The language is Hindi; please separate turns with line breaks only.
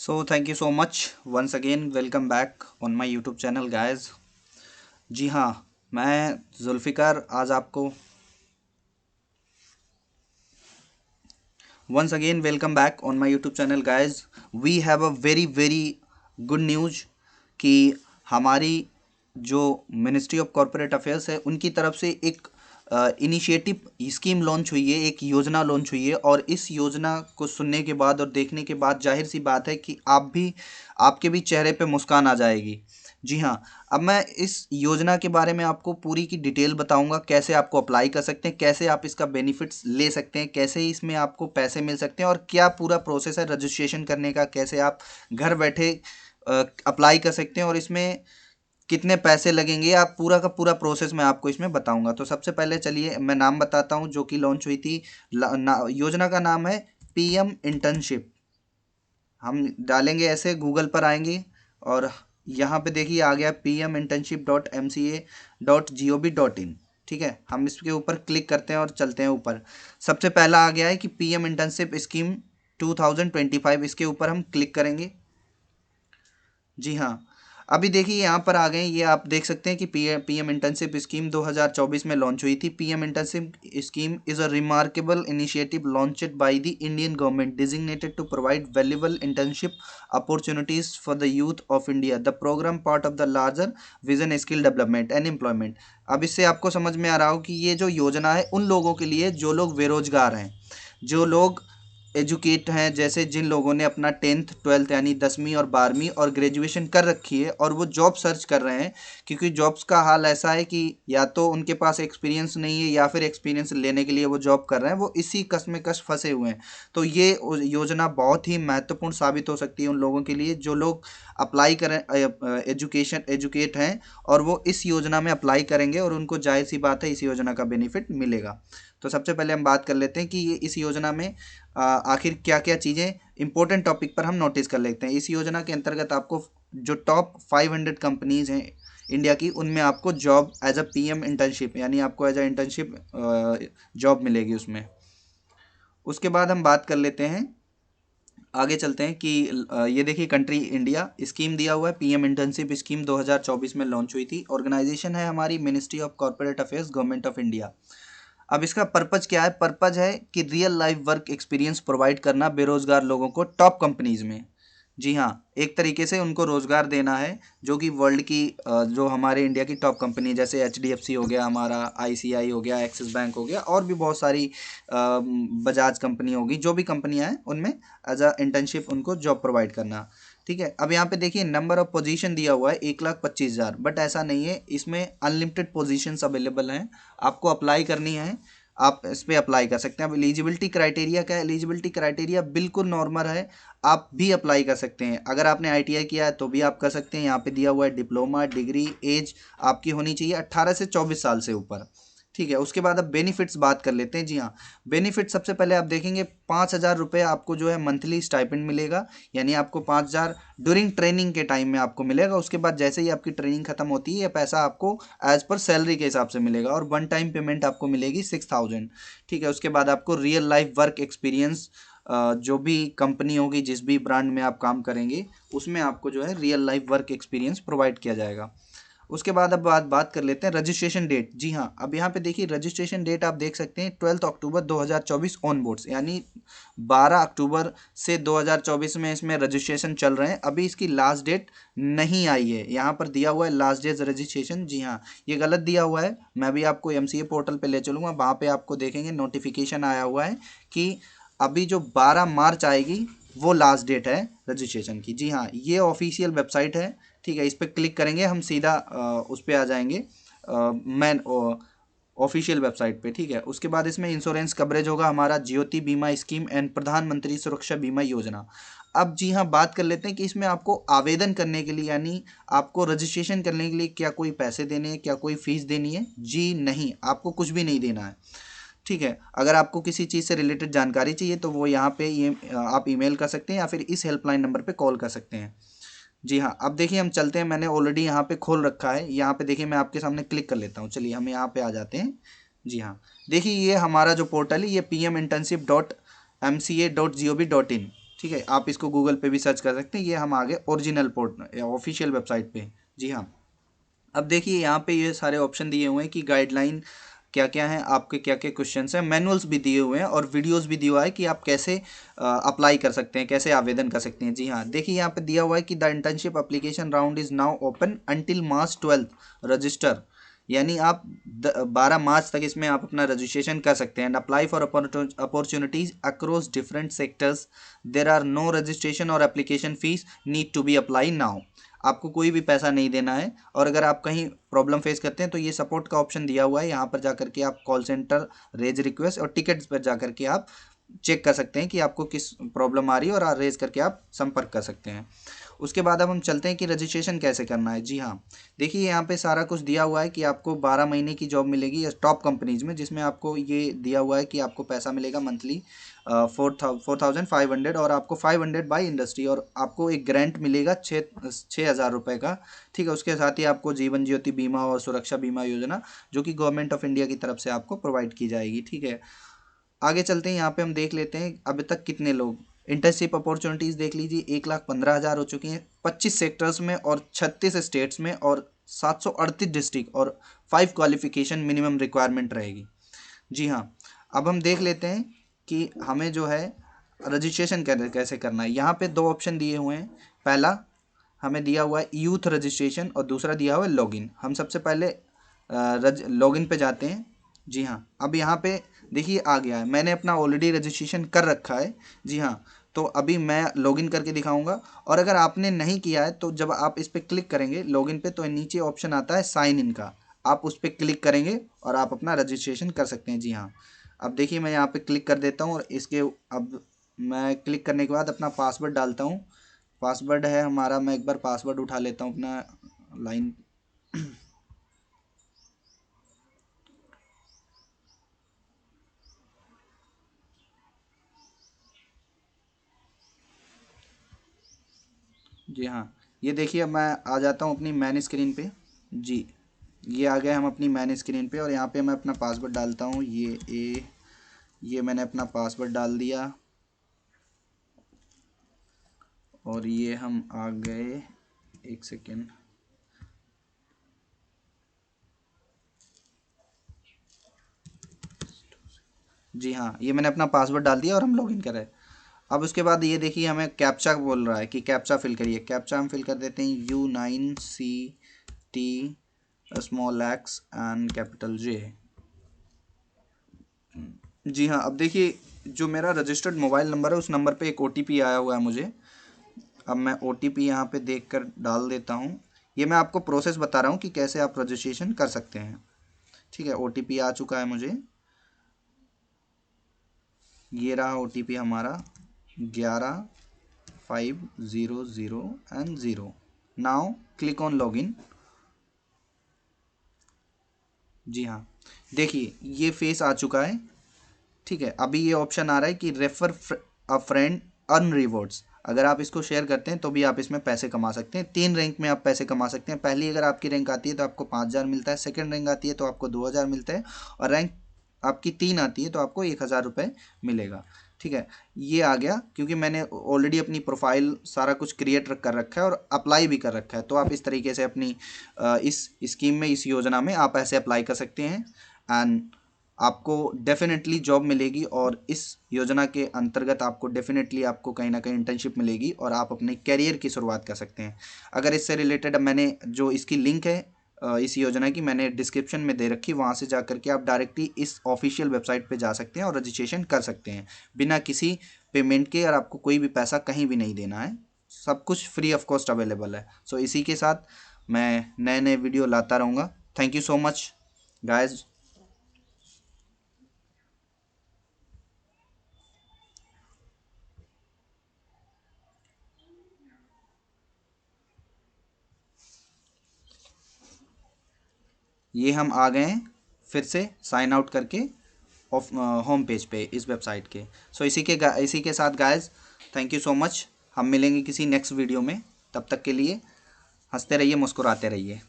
So thank you so much once again. Welcome back on my YouTube channel guys. जी हाँ, मैं जुल्फ़िकार आज आपको once again welcome back on my YouTube channel guys. We have a very good news कि हमारी जो मिनिस्ट्री ऑफ कॉरपोरेट अफेयर्स है उनकी तरफ से एक इनिशिएटिव स्कीम लॉन्च हुई है, एक योजना लॉन्च हुई है। और इस योजना को सुनने के बाद और देखने के बाद जाहिर सी बात है कि आपके भी चेहरे पे मुस्कान आ जाएगी। जी हाँ, अब मैं इस योजना के बारे में आपको पूरी की डिटेल बताऊंगा, कैसे आपको अप्लाई कर सकते हैं, कैसे आप इसका बेनिफिट्स ले सकते हैं, कैसे इसमें आपको पैसे मिल सकते हैं और क्या पूरा प्रोसेस है रजिस्ट्रेशन करने का, कैसे आप घर बैठे अप्लाई कर सकते हैं और इसमें कितने पैसे लगेंगे, आप पूरा का पूरा प्रोसेस मैं आपको इसमें बताऊंगा। तो सबसे पहले चलिए मैं नाम बताता हूं जो कि लॉन्च हुई थी। योजना का नाम है पीएम इंटर्नशिप। हम डालेंगे ऐसे, गूगल पर आएंगे और यहाँ पे देखिए आ गया pm internship.mca.gov.in। ठीक है, हम इसके ऊपर क्लिक करते हैं और चलते हैं ऊपर। सबसे पहला आ गया है कि पीएम इंटर्नशिप स्कीम 2025, इसके ऊपर हम क्लिक करेंगे। जी हाँ, अभी देखिए यहाँ पर आ गए, ये आप देख सकते हैं कि पीएम इंटर्नशिप स्कीम 2024 में लॉन्च हुई थी। PM internship scheme is a remarkable initiative launched by the Indian government designated to provide valuable internship opportunities for the youth of India. The program part of the larger vision skill development and employment. अब इससे आपको समझ में आ रहा हो कि ये जो योजना है उन लोगों के लिए जो लोग बेरोजगार हैं, जो लोग एजुकेट हैं, जैसे जिन लोगों ने अपना 10th 12th यानी 10वीं और 12वीं और ग्रेजुएशन कर रखी है और वो जॉब सर्च कर रहे हैं। क्योंकि जॉब्स का हाल ऐसा है कि या तो उनके पास एक्सपीरियंस नहीं है या फिर एक्सपीरियंस लेने के लिए वो जॉब कर रहे हैं, वो इसी कश्मकश फंसे हुए हैं। तो ये योजना बहुत ही महत्वपूर्ण साबित हो सकती है उन लोगों के लिए जो लोग अप्लाई करें, एजुकेट हैं और वो इस योजना में अप्लाई करेंगे और उनको जाहिर सी बात है इस योजना का बेनिफिट मिलेगा। तो सबसे पहले हम बात कर लेते हैं कि ये इस योजना में आखिर क्या क्या चीज़ें इंपॉर्टेंट टॉपिक पर हम नोटिस कर लेते हैं। इस योजना के अंतर्गत आपको जो टॉप 500 कंपनीज हैं इंडिया की, उनमें आपको job as a PM internship यानी आपको एज अ इंटर्नशिप जॉब मिलेगी उसमें। उसके बाद हम बात कर लेते हैं, आगे चलते हैं कि ये देखिए कंट्री इंडिया स्कीम दिया हुआ है। पीएम इंटर्नशिप स्कीम 2024 में लॉन्च हुई थी। ऑर्गेनाइजेशन है हमारी ministry of corporate affairs, government of India. अब इसका पर्पज क्या है? पर्पज है कि real life work experience provide करना बेरोजगार लोगों को टॉप कंपनीज में। जी हाँ, एक तरीके से उनको रोजगार देना है जो कि वर्ल्ड की जो हमारे इंडिया की टॉप कंपनी जैसे एचडीएफसी हो गया, हमारा आईसीआई हो गया, एक्सिस बैंक हो गया और भी बहुत सारी बजाज कंपनी होगी, जो भी कंपनियां हैं उनमें एज अ इंटर्नशिप उनको जॉब प्रोवाइड करना। ठीक है, अब यहाँ पे देखिए नंबर ऑफ पोजीशन दिया हुआ है 1,25,000, बट ऐसा नहीं है, इसमें अनलिमिटेड पोजीशंस अवेलेबल हैं। आपको अप्लाई करनी है, आप इस पर अप्लाई कर सकते हैं। अब एलिजिबिलिटी क्राइटेरिया क्या है? एलिजिबिलिटी क्राइटेरिया बिल्कुल नॉर्मल है, आप भी अप्लाई कर सकते हैं। अगर आपने आईटीआई किया है तो भी आप कर सकते हैं। यहाँ पे दिया हुआ है डिप्लोमा डिग्री, एज आपकी होनी चाहिए 18 से 24 साल से ऊपर। ठीक है, उसके बाद अब बेनिफिट्स बात कर लेते हैं। जी हाँ, बेनिफिट सबसे पहले आप देखेंगे 5,000 रुपये आपको जो है मंथली स्टाइपेंड मिलेगा, यानी आपको 5,000 ड्यूरिंग ट्रेनिंग के टाइम में आपको मिलेगा। उसके बाद जैसे ही आपकी ट्रेनिंग खत्म होती है ये पैसा आपको एज पर सैलरी के हिसाब से मिलेगा और वन टाइम पेमेंट आपको मिलेगी 6,000। ठीक है, उसके बाद आपको रियल लाइफ वर्क एक्सपीरियंस, जो भी कंपनी होगी, जिस भी ब्रांड में आप काम करेंगे उसमें आपको जो है real life work experience provide किया जाएगा। उसके बाद अब बात कर लेते हैं रजिस्ट्रेशन डेट। जी हाँ, अब यहाँ पे देखिए रजिस्ट्रेशन डेट आप देख सकते हैं 12 अक्टूबर 2024 ऑन बोर्ड्स, यानी 12 अक्टूबर से 2024 में इसमें रजिस्ट्रेशन चल रहे हैं। अभी इसकी लास्ट डेट नहीं आई है, यहाँ पर दिया हुआ है लास्ट डेट रजिस्ट्रेशन। जी हाँ, ये गलत दिया हुआ है। मैं भी आपको एमसीए पोर्टल पे ले चलूँगा, वहाँ पे आपको देखेंगे नोटिफिकेशन आया हुआ है कि अभी जो 12 मार्च आएगी वो लास्ट डेट है रजिस्ट्रेशन की। जी हाँ, ये ऑफिशियल वेबसाइट है। ठीक है, इस पर क्लिक करेंगे हम सीधा उस पर आ जाएंगे मैन ऑफिशियल वेबसाइट पे। ठीक है, उसके बाद इसमें इंश्योरेंस कवरेज होगा हमारा ज्योति बीमा स्कीम एंड प्रधानमंत्री सुरक्षा बीमा योजना। अब जी हाँ, बात कर लेते हैं कि इसमें आपको आवेदन करने के लिए यानी आपको रजिस्ट्रेशन करने के लिए क्या कोई पैसे देने हैं, क्या कोई फीस देनी है? जी नहीं, आपको कुछ भी नहीं देना है। ठीक है, अगर आपको किसी चीज़ से रिलेटेड जानकारी चाहिए तो वो यहाँ पे ये आप ईमेल कर सकते हैं या फिर इस हेल्पलाइन नंबर पे कॉल कर सकते हैं। जी हाँ, अब देखिए हम चलते हैं, मैंने ऑलरेडी यहाँ पे खोल रखा है। यहाँ पे देखिए मैं आपके सामने क्लिक कर लेता हूँ। चलिए हम यहाँ पे आ जाते हैं। जी हाँ, देखिए ये हमारा जो पोर्टल है ये pm internship.mca.gov.in। ठीक है, आप इसको गूगल पे भी सर्च कर सकते हैं। ये हम आगे ओरिजिनल पोर्ट ऑफिशियल वेबसाइट पे। जी हाँ, अब देखिए यहाँ पे ये सारे ऑप्शन दिए हुए हैं कि गाइडलाइन क्या क्या है, आपके क्या क्या क्वेश्चंस हैं, मैनुअल्स भी दिए हुए हैं और वीडियोस भी दिया हुआ है कि आप कैसे अप्लाई कर सकते हैं, कैसे आवेदन कर सकते हैं। जी हाँ, देखिए यहाँ पे दिया हुआ है कि the internship application round is now open until March 12 register, यानी आप 12 मार्च तक इसमें आप अपना रजिस्ट्रेशन कर सकते हैं। And apply for opportunities across different sectors, there are no registration और application fees need to be apply now. आपको कोई भी पैसा नहीं देना है, और अगर आप कहीं प्रॉब्लम फेस करते हैं तो ये सपोर्ट का ऑप्शन दिया हुआ है, यहाँ पर जाकर के आप कॉल सेंटर, रेज रिक्वेस्ट और टिकट्स पर जाकर के आप चेक कर सकते हैं कि आपको किस प्रॉब्लम आ रही है और रेज करके आप संपर्क कर सकते हैं। उसके बाद अब हम चलते हैं कि रजिस्ट्रेशन कैसे करना है। जी हाँ, देखिए यहाँ पे सारा कुछ दिया हुआ है कि आपको 12 महीने की जॉब मिलेगी टॉप कंपनीज में, जिसमें आपको ये दिया हुआ है कि आपको पैसा मिलेगा मंथली 4,500 और आपको 500 बाई इंडस्ट्री, और आपको एक ग्रांट मिलेगा 6,000 रुपये का। ठीक है, उसके साथ ही आपको जीवन ज्योति बीमा और सुरक्षा बीमा योजना जो कि गवर्नमेंट ऑफ इंडिया की तरफ से आपको प्रोवाइड की जाएगी। ठीक है, आगे चलते हैं, यहाँ पे हम देख लेते हैं अभी तक कितने लोग इंटर्नशिप अपॉर्चुनिटीज़ देख लीजिए। 1,15,000 हो चुकी हैं 25 सेक्टर्स में और 36 स्टेट्स में और 738 डिस्ट्रिक्ट, और 5 क्वालिफिकेशन मिनिमम रिक्वायरमेंट रहेगी। जी हाँ, अब हम देख लेते हैं कि हमें जो है रजिस्ट्रेशन कैसे करना है। यहाँ पे 2 ऑप्शन दिए हुए हैं, पहला हमें दिया हुआ है यूथ रजिस्ट्रेशन और दूसरा दिया हुआ है लॉगिन। हम सबसे पहले लॉगिन पे जाते हैं। जी हाँ, अब यहाँ पे देखिए आ गया है, मैंने अपना ऑलरेडी रजिस्ट्रेशन कर रखा है। जी हाँ, तो अभी मैं लॉगिन करके दिखाऊंगा, और अगर आपने नहीं किया है तो जब आप इस पर क्लिक करेंगे लॉगिन पे तो नीचे ऑप्शन आता है साइन इन का, आप उस पर क्लिक करेंगे और आप अपना रजिस्ट्रेशन कर सकते हैं। जी हाँ, अब देखिए मैं यहाँ पे क्लिक कर देता हूँ और इसके अब मैं क्लिक करने के बाद अपना पासवर्ड डालता हूँ। पासवर्ड है हमारा, मैं एक बार पासवर्ड उठा लेता हूँ अपना लाइन। जी हाँ, ये देखिए अब मैं आ जाता हूँ अपनी मैन स्क्रीन पे। जी, ये आ गए हम अपनी मैन स्क्रीन पे, और यहाँ पे मैं अपना पासवर्ड डालता हूँ। ये मैंने अपना पासवर्ड डाल दिया, और ये हम आ गए, एक सेकेंड। जी हाँ, ये मैंने अपना पासवर्ड डाल दिया और हम लॉगिन कर रहे हैं। अब उसके बाद ये देखिए हमें कैप्चा बोल रहा है कि कैप्चा फिल करिए। कैप्चा हम फिल कर देते हैं U9CT small x and capital J। जी हाँ, अब देखिए जो मेरा रजिस्टर्ड मोबाइल नंबर है उस नंबर पे एक OTP आया हुआ है मुझे। अब मैं OTP यहाँ पे देख कर डाल देता हूँ। ये मैं आपको प्रोसेस बता रहा हूँ कि कैसे आप रजिस्ट्रेशन कर सकते हैं। ठीक है, OTP आ चुका है मुझे, ये रहा OTP हमारा 11,500 and 0। Now click on login. जी हाँ, देखिए ये फेस आ चुका है। ठीक है, अभी ये ऑप्शन आ रहा है कि refer a friend earn rewards. अगर आप इसको शेयर करते हैं तो भी आप इसमें पैसे कमा सकते हैं। 3 रैंक में आप पैसे कमा सकते हैं। पहली अगर आपकी रैंक आती है तो आपको 5,000 मिलता है, सेकंड रैंक आती है तो आपको 2,000 मिलता है, और रैंक आपकी 3 आती है तो आपको 1,000 रुपये मिलेगा। ठीक है, ये आ गया क्योंकि मैंने ऑलरेडी अपनी प्रोफाइल सारा कुछ क्रिएट कर रखा है और अप्लाई भी कर रखा है। तो आप इस तरीके से अपनी इस स्कीम में, इस योजना में आप ऐसे अप्लाई कर सकते हैं, एंड आपको डेफिनेटली जॉब मिलेगी, और इस योजना के अंतर्गत आपको डेफिनेटली आपको कहीं ना कहीं इंटर्नशिप मिलेगी और आप अपने करियर की शुरुआत कर सकते हैं। अगर इससे रिलेटेड मैंने जो इसकी लिंक है इस योजना की मैंने डिस्क्रिप्शन में दे रखी, वहाँ से जा करके आप डायरेक्टली इस ऑफिशियल वेबसाइट पे जा सकते हैं और रजिस्ट्रेशन कर सकते हैं बिना किसी पेमेंट के, और आपको कोई भी पैसा कहीं भी नहीं देना है, सब कुछ फ्री ऑफ कॉस्ट अवेलेबल है। सो इसी के साथ मैं नए नए वीडियो लाता रहूँगा। Thank you so much guys. ये हम आ गए हैं फिर से साइन आउट करके ऑफ होम पेज पे इस वेबसाइट के। सो इसी के साथ guys thank you so much. हम मिलेंगे किसी नेक्स्ट वीडियो में, तब तक के लिए हंसते रहिए, मुस्कुराते रहिए।